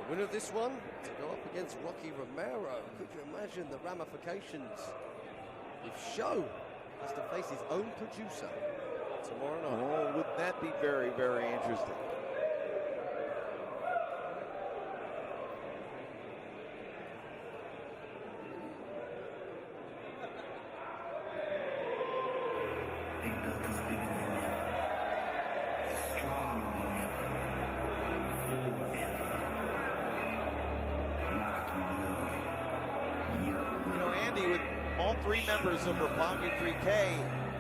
Winner of this one to go up against Rocky Romero. Could you imagine the ramifications if Show has to face his own producer tomorrow night? Oh, wouldn't that be very, very interesting? Three members of Roppongi 3K in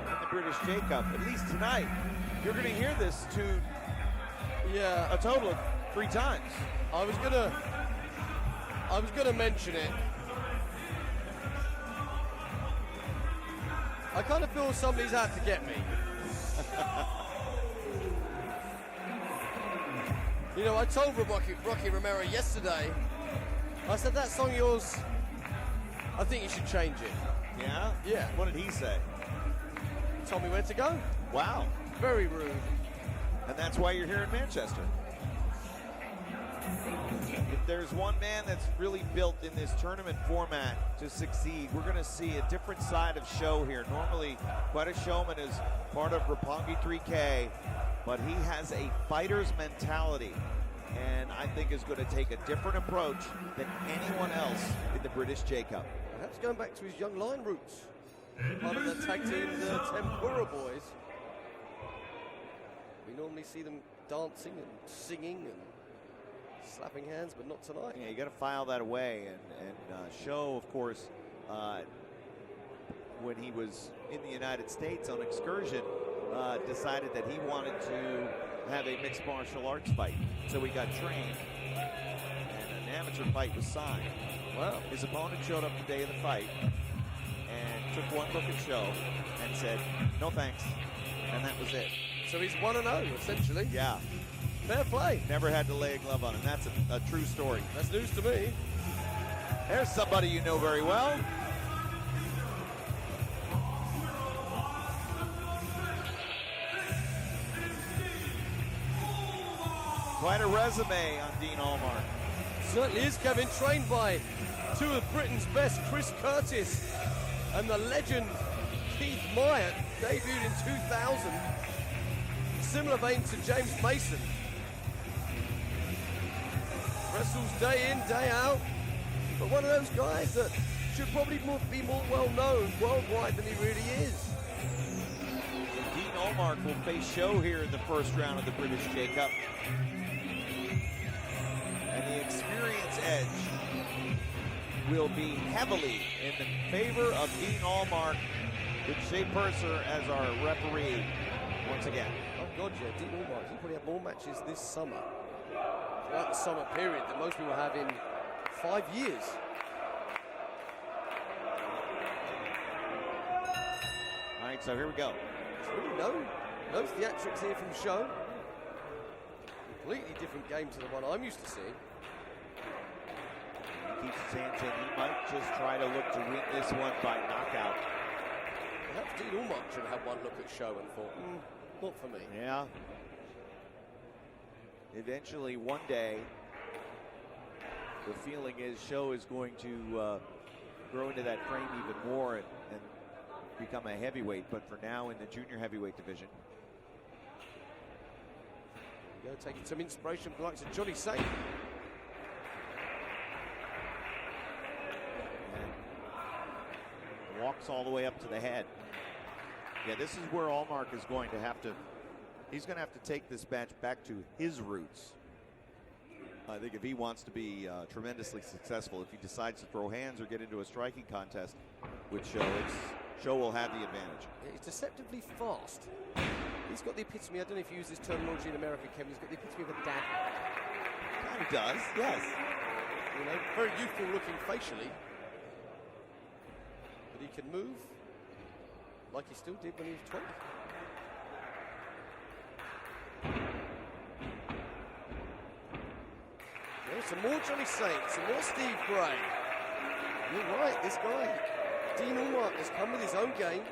the British J-cup. At least tonight, you're going to hear this tune a total of 3 times. I was gonna mention it. I kind of feel somebody's out to get me. You know, I told Rocky Romero yesterday, I said, that song of yours, I think you should change it. Yeah? Yeah. What did he say? He told me where to go. Wow. Very rude. And that's why you're here in Manchester. If there's one man that's really built in this tournament format to succeed, we're going to see a different side of Show here. Normally, quite a showman is part of Roppongi 3K, but he has a fighter's mentality, and I think is going to take a different approach than anyone else in the British J-cup. Perhaps going back to his young line roots. Part of the tag team, the Tempura Boys. We normally see them dancing and singing and slapping hands, but not tonight. Yeah, you got to file that away. And Show, of course, when he was in the United States on excursion, decided that he wanted to have a mixed martial arts fight. So he got trained, and an amateur fight was signed. Well, his opponent showed up the day of the fight and took one look at Show and said, no thanks, and that was it. So he's 1-0, essentially. Yeah. Fair play. Never had to lay a glove on him. That's a true story. That's news to me. There's somebody you know very well. Quite a resume on Dean Allmark. Certainly is, Kevin. Trained by two of Britain's best, Chris Curtis and the legend Keith Myatt, debuted in 2000. Similar vein to James Mason. Wrestles day in, day out. But one of those guys that should probably be more well known worldwide than he really is. Dean Allmark will face Show here in the first round of the British J-cup. And the experience edge will be heavily in the favor of Dean Allmark, with Shea Purser as our referee once again. Oh God, yeah, Dean Allmark, he probably had more matches this summer, throughout the summer period, than most people have in 5 years. All right, so here we go. There's really no theatrics here from Show. Completely different game to the one I'm used to seeing. He keeps his hands in. He might just try to look to win this one by knockout. Perhaps Dean Allmark should have one look at Show and thought, not for me. Yeah. Eventually, one day, the feeling is Show is going to grow into that frame even more and become a heavyweight, but for now in the junior heavyweight division. Go taking some inspiration from the likes of Johnny Saint. And walks all the way up to the head. Yeah, this is where Allmark is going to have to, he's going to have to take this match back to his roots. I think if he wants to be tremendously successful, if he decides to throw hands or get into a striking contest with Show will have the advantage. Yeah, he's deceptively fast. He's got the epitome, I don't know if you use this terminology in America, Kevin, he's got the epitome of a dad. Kind of does, yes. You know, very youthful looking facially. But he can move like he still did when he was 20. Well, some more Johnny Saint, some more Steve Gray. You're right, this guy, Dean Allmark, has come with his own game.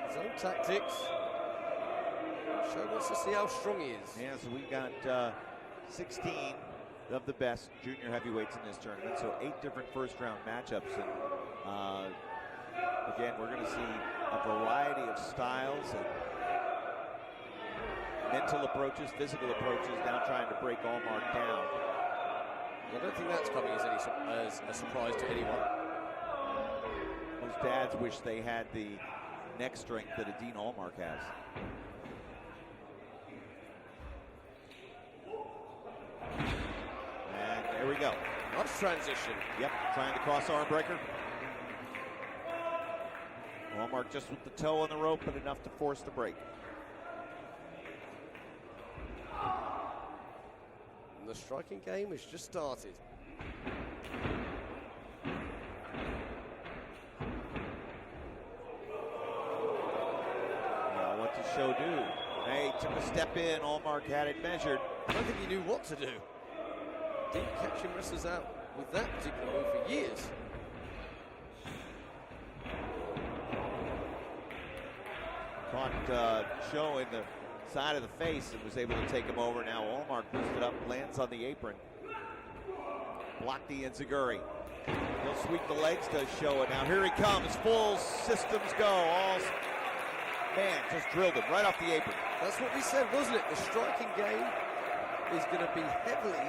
His own tactics. Show wants to see how strong he is. Yeah, so we got 16 of the best junior heavyweights in this tournament, so 8 different first-round matchups. And again, we're going to see a variety of styles and mental approaches, physical approaches, now trying to break Allmark down. I don't think that's coming as a surprise to anyone. Most dads wish they had the neck strength that a Dean Allmark has. And there we go. Nice transition. Yep, trying the cross arm breaker. Allmark just with the toe on the rope, but enough to force the break. And the striking game has just started. Now, what does Show do? Hey, took a step in. Allmark had it measured. I don't think he knew what to do. Dean catching wrestlers out with that particular move for years. Caught Show in the side of the face and was able to take him over. Now Allmark boosted up, lands on the apron. Blocked the enziguri. He'll sweep the legs, does Show it. Now here he comes, full systems go. Man, just drilled him right off the apron. That's what we said, wasn't it? The striking game is going to be heavily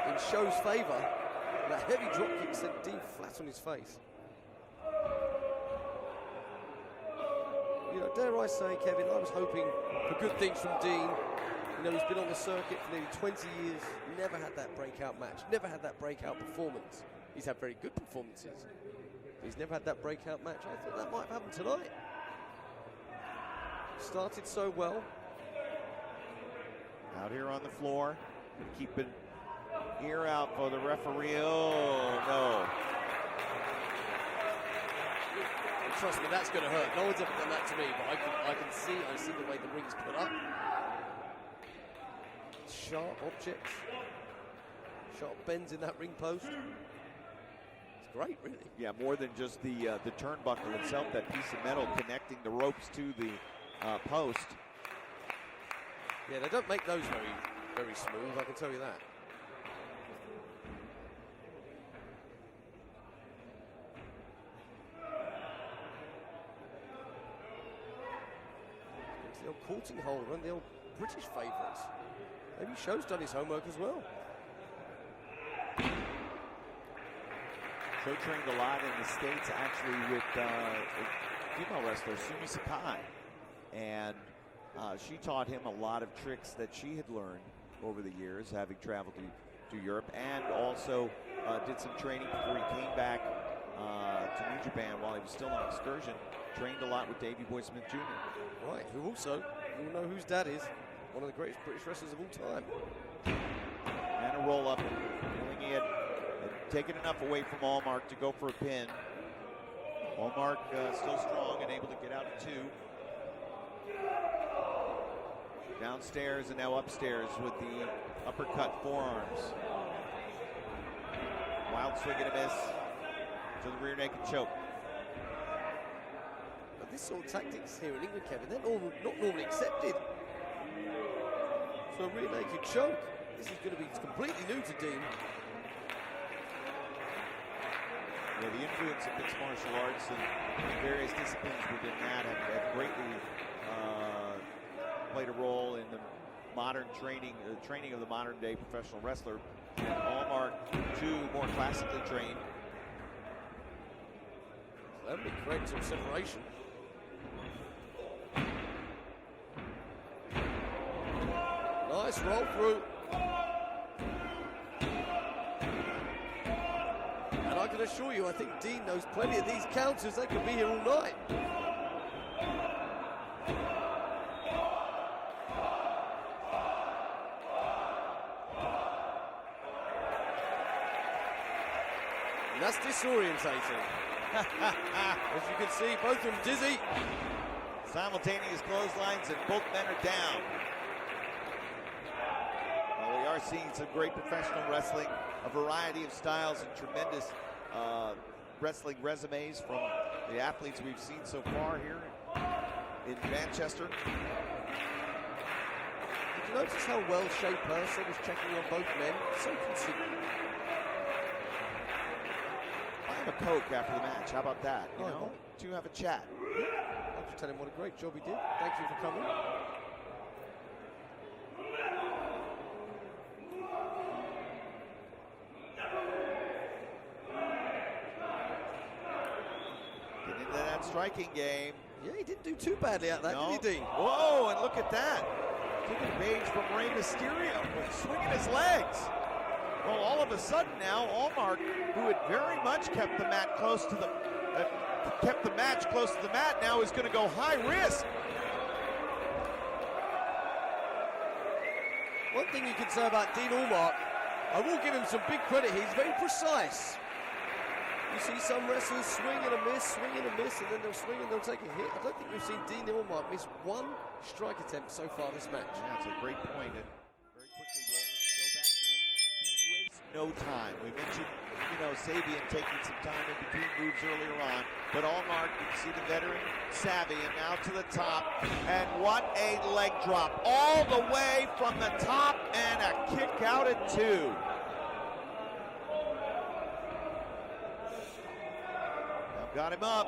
in Show's favor. That heavy drop kick sent Dean flat on his face. You know, dare I say, Kevin, I was hoping for good things from Dean. You know, he's been on the circuit for nearly 20 years, never had that breakout match, never had that breakout performance. He's had very good performances. He's never had that breakout match. I thought that might have happened tonight. Started so well. Out here on the floor, keeping ear out for the referee. Oh, no. Trust me, that's going to hurt. No one's ever done that to me, but I can see the way the ring's put up. Sharp objects, sharp bends in that ring post. It's great, really. Yeah, more than just the turnbuckle itself, that piece of metal connecting the ropes to the post. Yeah, they don't make those very, very smooth, I can tell you that. It's the old courting hole, one of the old British favourites. Maybe Show's done his homework as well. Show trained a lot in the States, actually, with female wrestler Sumi Sakai. And she taught him a lot of tricks that she had learned over the years, having traveled to Europe, and also did some training before he came back to New Japan while he was still on excursion. Trained a lot with Davey Boy Smith Jr. Right, who also, you'll know whose dad is, one of the greatest British wrestlers of all time. And a roll up, feeling he had taken enough away from Allmark to go for a pin. Allmark still strong and able to get out of 2. Downstairs and now upstairs with the uppercut forearms. Wild swing and a miss to the rear naked choke. But this sort of tactics here in England, Kevin, they're not normally accepted. So a rear naked choke. This is going to be completely new to Dean. Yeah, the influence of mixed martial arts and various disciplines within that have greatly played a role in the modern training of the modern day professional wrestler. And Allmark, too, more classically trained. That would be great, some separation. Nice roll through. And I can assure you, I think Dean knows plenty of these counters. They could be here all night. And that's disorientating. As you can see, both of them dizzy. Simultaneous clotheslines and both men are down. Well, we are seeing some great professional wrestling, a variety of styles and tremendous wrestling resumes from the athletes we've seen so far here in Manchester. you notice how well Shea Purser was checking on both men? So considerate. I have a Coke after the match. How about that? You know, to have a chat. I'll just tell him what a great job he did. Thank you for coming. Get into that striking game. Yeah, he didn't do too badly at that, did he, Dean? Whoa, and look at that. Taking a page from Rey Mysterio, swinging his legs. Well, all of a sudden now, Allmark, who had very much kept the match close to the mat, now is going to go high risk. One thing you can say about Dean Allmark, I will give him some big credit. He's very precise. You see some wrestlers swing and a miss, and then they'll swing and they'll take a hit. I don't think we've seen Dean Allmark miss one strike attempt so far this match. Yeah, that's a great point. And very quickly rolling Joe back in. He wastes no time. We mentioned, Sabian taking some time in between moves earlier on. But Allmark, you can see the veteran savvy, and now to the top. And what a leg drop. All the way from the top, and a kick out at 2. Got him up.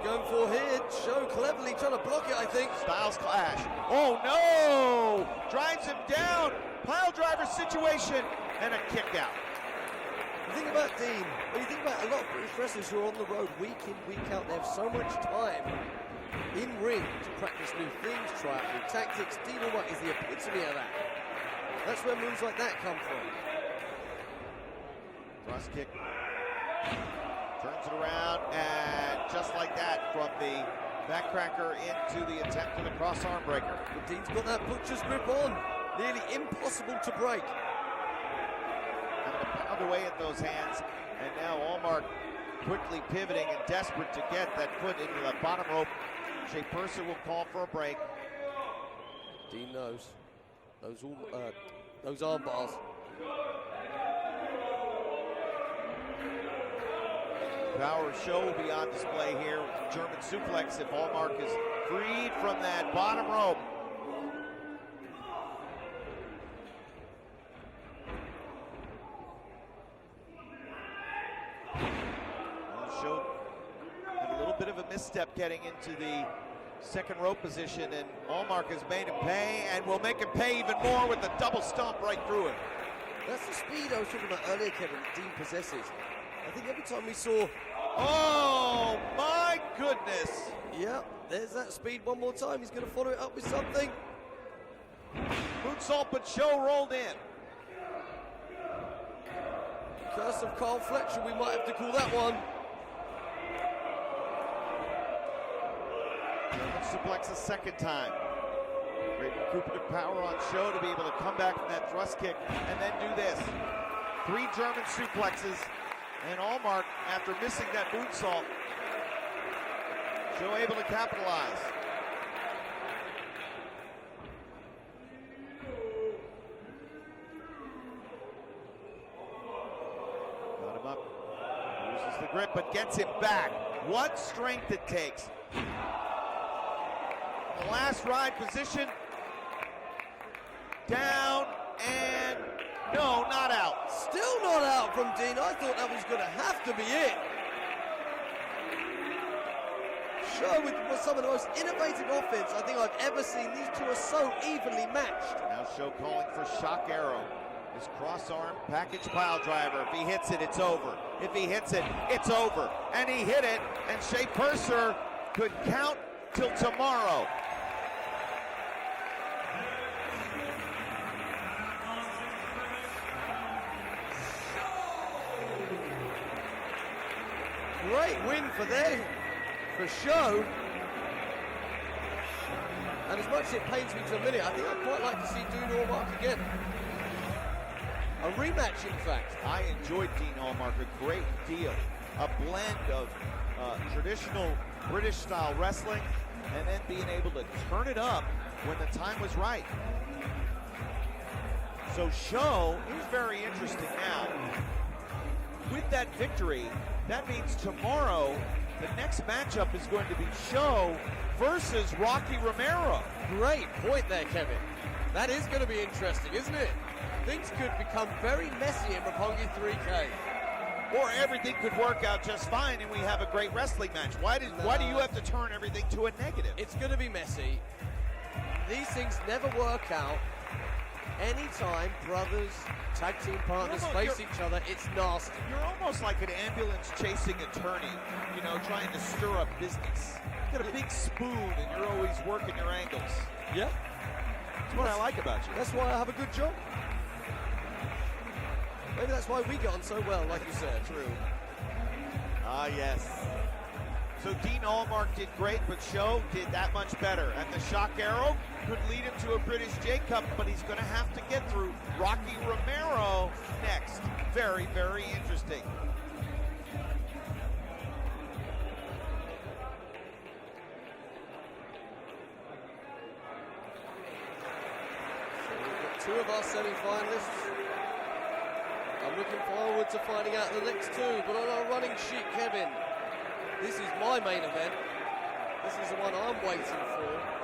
Going for here. Show cleverly trying to block it, I think. Styles clash. Oh no! Drives him down. Pile driver situation and a kick out. The thing about Dean, when you think about a lot of British wrestlers who are on the road week in, week out, they have so much time in ring to practice new things, try out new tactics. Dean Allmark is the epitome of that. That's where moves like that come from. Thrust kick. Turns it around, and just like that, from the backcracker into the attempt to the cross arm breaker. But Dean's got that butcher's grip on. Nearly impossible to break. Having to pound away at those hands, and now Allmark quickly pivoting and desperate to get that foot into the bottom rope. Shea Purser will call for a break. Dean knows. Those arm bars. Power show will be on display here. German suplex if Allmark is freed from that bottom rope. Show had a little bit of a misstep getting into the second rope position, and Allmark has made him pay, and will make him pay even more with the double stomp right through it. That's the speed I was talking about earlier, Kevin, that Dean possesses. I think every time we saw... Oh, my goodness. Yeah, there's that speed one more time. He's going to follow it up with something. Moonsault, but Show rolled in. Curse of Carl Fletcher, we might have to call that one. German suplex a second time. Great recuperative power on Show to be able to come back from that thrust kick and then do this. 3 German suplexes. And Allmark, after missing that moonsault, Show able to capitalize. Got him up, loses the grip, but gets him back. What strength it takes. The last ride position, down, and no, not out. Still not out from Dean. I thought that was going to have to be it. Show with some of the most innovative offense I think I've ever seen. These two are so evenly matched. Now Show calling for shock arrow. His cross arm package pile driver. If he hits it, it's over. If he hits it, it's over. And he hit it, and Shea Purser could count till tomorrow. Great win for Show. And as much as it pains me to admit it, I think I'd quite like to see Dean Allmark again. A rematch, in fact. I enjoyed Dean Allmark a great deal. A blend of traditional British-style wrestling and then being able to turn it up when the time was right. So Show is very interesting now. With that victory, that means tomorrow the next matchup is going to be Show versus Rocky Romero. Great point there, Kevin. That is going to be interesting, isn't it? Things could become very messy in Roppongi 3K. Or everything could work out just fine and we have a great wrestling match. Why do you have to turn everything to a negative? It's going to be messy. These things never work out. Anytime brothers, tag team partners face each other, it's nasty. You're almost like an ambulance chasing attorney, you know, trying to stir up business. You got a big spoon and you're always working your angles. Yeah. That's what I like about you. That's why I have a good job. Maybe that's why we get on so well, like you said. True. Ah, yes. So Dean Allmark did great, but Show did that much better. And the shock arrow could lead him to a British J-cup, but he's going to have to get through Rocky Romero next. Very, very interesting. So we've got two of our semi-finalists. I'm looking forward to finding out the next two, but on our running sheet, Kevin, this is my main event. This is the one I'm waiting for.